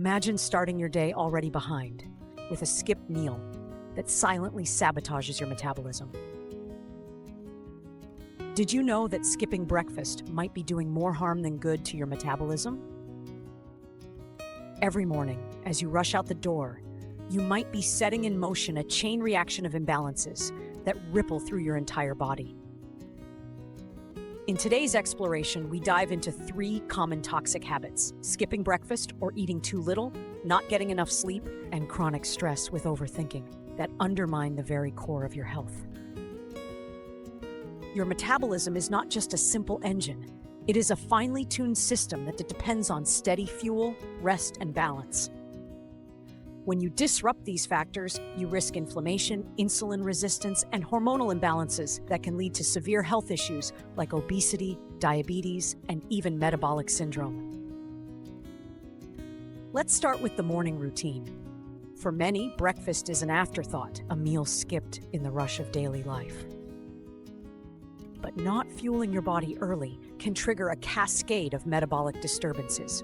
Imagine starting your day already behind, with a skipped meal that silently sabotages your metabolism. Did you know that skipping breakfast might be doing more harm than good to your metabolism? Every morning, as you rush out the door, you might be setting in motion a chain reaction of imbalances that ripple through your entire body. In today's exploration, we dive into 3 common toxic habits: skipping breakfast or eating too little, not getting enough sleep, and chronic stress with overthinking that undermine the very core of your health. Your metabolism is not just a simple engine. It is a finely tuned system that depends on steady fuel, rest, and balance. When you disrupt these factors, you risk inflammation, insulin resistance, and hormonal imbalances that can lead to severe health issues like obesity, diabetes, and even metabolic syndrome. Let's start with the morning routine. For many, breakfast is an afterthought, a meal skipped in the rush of daily life. But not fueling your body early can trigger a cascade of metabolic disturbances.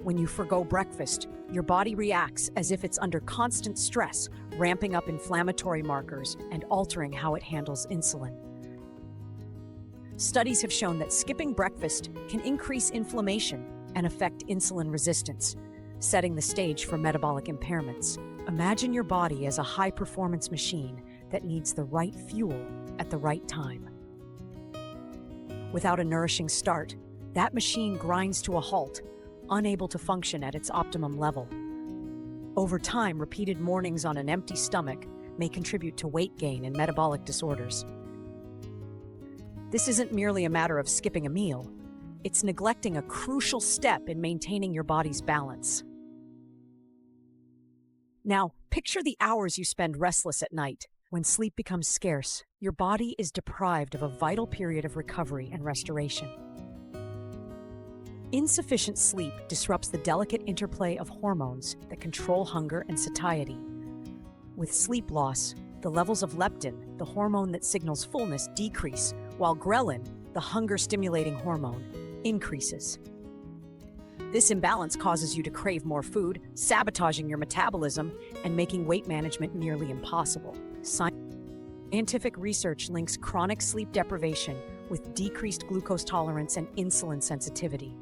When you forgo breakfast, your body reacts as if it's under constant stress, ramping up inflammatory markers and altering how it handles insulin. Studies have shown that skipping breakfast can increase inflammation and affect insulin resistance, setting the stage for metabolic impairments. Imagine your body as a high-performance machine that needs the right fuel at the right time. Without a nourishing start, that machine grinds to a halt, unable to function at its optimum level. Over time, repeated mornings on an empty stomach may contribute to weight gain and metabolic disorders. This isn't merely a matter of skipping a meal. It's neglecting a crucial step in maintaining your body's balance. Now, picture the hours you spend restless at night. When sleep becomes scarce, your body is deprived of a vital period of recovery and restoration. Insufficient sleep disrupts the delicate interplay of hormones that control hunger and satiety. With sleep loss, the levels of leptin, the hormone that signals fullness, decrease, while ghrelin, the hunger-stimulating hormone, increases. This imbalance causes you to crave more food, sabotaging your metabolism and making weight management nearly impossible. Scientific research links chronic sleep deprivation with decreased glucose tolerance and insulin sensitivity,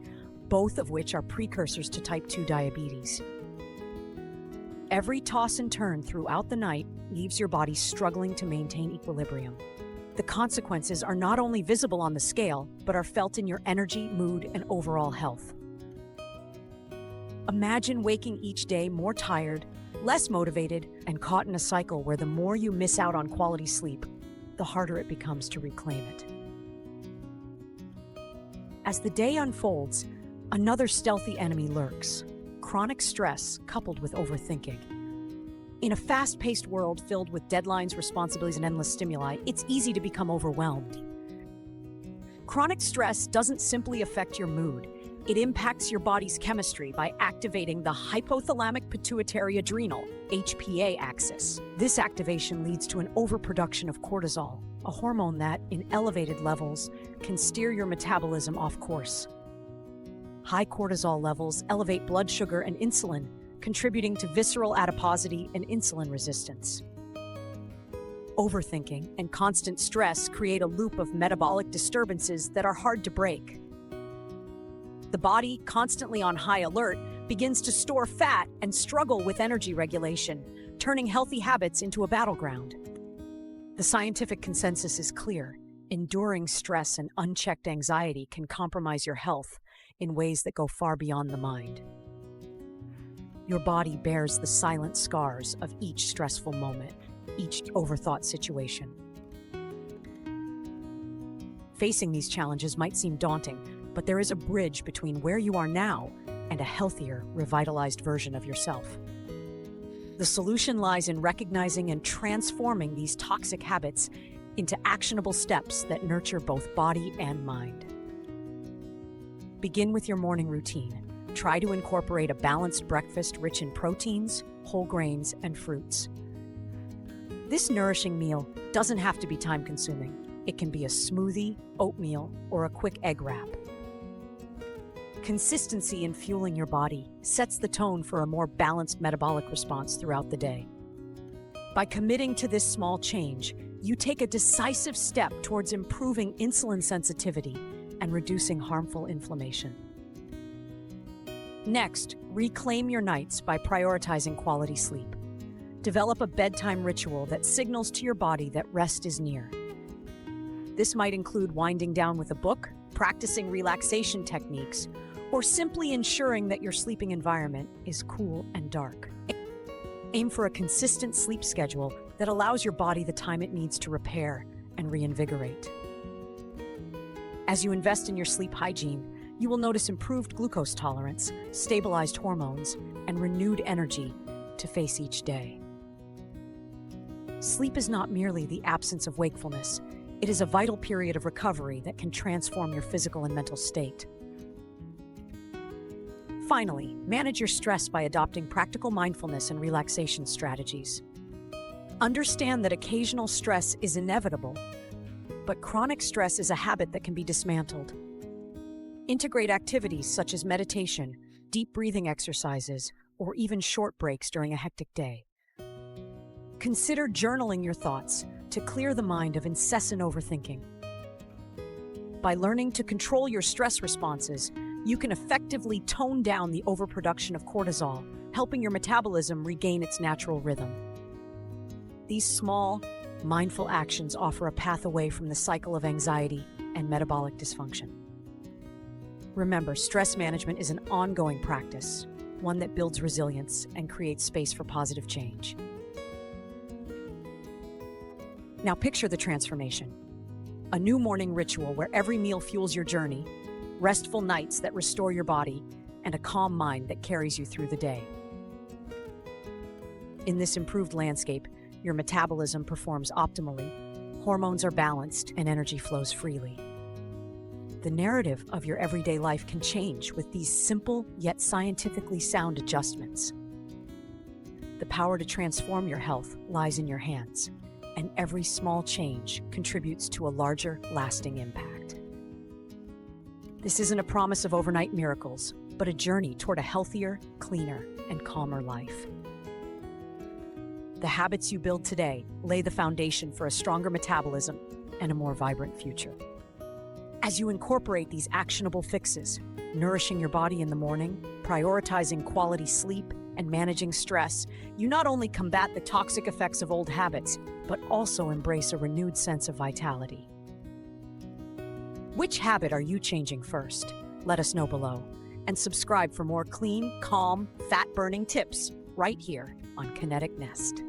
both of which are precursors to type 2 diabetes. Every toss and turn throughout the night leaves your body struggling to maintain equilibrium. The consequences are not only visible on the scale, but are felt in your energy, mood, and overall health. Imagine waking each day more tired, less motivated, and caught in a cycle where the more you miss out on quality sleep, the harder it becomes to reclaim it. As the day unfolds, another stealthy enemy lurks: chronic stress coupled with overthinking. In a fast-paced world filled with deadlines, responsibilities, and endless stimuli, it's easy to become overwhelmed. Chronic stress doesn't simply affect your mood. It impacts your body's chemistry by activating the hypothalamic pituitary adrenal (HPA) axis. This activation leads to an overproduction of cortisol, a hormone that, in elevated levels, can steer your metabolism off course. High cortisol levels elevate blood sugar and insulin, contributing to visceral adiposity and insulin resistance. Overthinking and constant stress create a loop of metabolic disturbances that are hard to break. The body, constantly on high alert, begins to store fat and struggle with energy regulation, turning healthy habits into a battleground. The scientific consensus is clear: enduring stress and unchecked anxiety can compromise your health in ways that go far beyond the mind. Your body bears the silent scars of each stressful moment, each overthought situation. Facing these challenges might seem daunting, but there is a bridge between where you are now and a healthier, revitalized version of yourself. The solution lies in recognizing and transforming these toxic habits into actionable steps that nurture both body and mind. Begin with your morning routine. Try to incorporate a balanced breakfast rich in proteins, whole grains, and fruits. This nourishing meal doesn't have to be time-consuming. It can be a smoothie, oatmeal, or a quick egg wrap. Consistency in fueling your body sets the tone for a more balanced metabolic response throughout the day. By committing to this small change, you take a decisive step towards improving insulin sensitivity and reducing harmful inflammation. Next, reclaim your nights by prioritizing quality sleep. Develop a bedtime ritual that signals to your body that rest is near. This might include winding down with a book, practicing relaxation techniques, or simply ensuring that your sleeping environment is cool and dark. Aim for a consistent sleep schedule that allows your body the time it needs to repair and reinvigorate. As you invest in your sleep hygiene, you will notice improved glucose tolerance, stabilized hormones, and renewed energy to face each day. Sleep is not merely the absence of wakefulness. It is a vital period of recovery that can transform your physical and mental state. Finally, manage your stress by adopting practical mindfulness and relaxation strategies. Understand that occasional stress is inevitable, but chronic stress is a habit that can be dismantled. Integrate activities such as meditation, deep breathing exercises, or even short breaks during a hectic day. Consider journaling your thoughts to clear the mind of incessant overthinking. By learning to control your stress responses, you can effectively tone down the overproduction of cortisol, helping your metabolism regain its natural rhythm. These small, mindful actions offer a path away from the cycle of anxiety and metabolic dysfunction. Remember, stress management is an ongoing practice, one that builds resilience and creates space for positive change. Now picture the transformation. A new morning ritual where every meal fuels your journey, restful nights that restore your body, and a calm mind that carries you through the day. In this improved landscape, your metabolism performs optimally, hormones are balanced, and energy flows freely. The narrative of your everyday life can change with these simple yet scientifically sound adjustments. The power to transform your health lies in your hands, and every small change contributes to a larger, lasting impact. This isn't a promise of overnight miracles, but a journey toward a healthier, cleaner, and calmer life. The habits you build today lay the foundation for a stronger metabolism and a more vibrant future. As you incorporate these actionable fixes, nourishing your body in the morning, prioritizing quality sleep, and managing stress, you not only combat the toxic effects of old habits, but also embrace a renewed sense of vitality. Which habit are you changing first? Let us know below. And subscribe for more clean, calm, fat-burning tips right here on Kinetic Nest.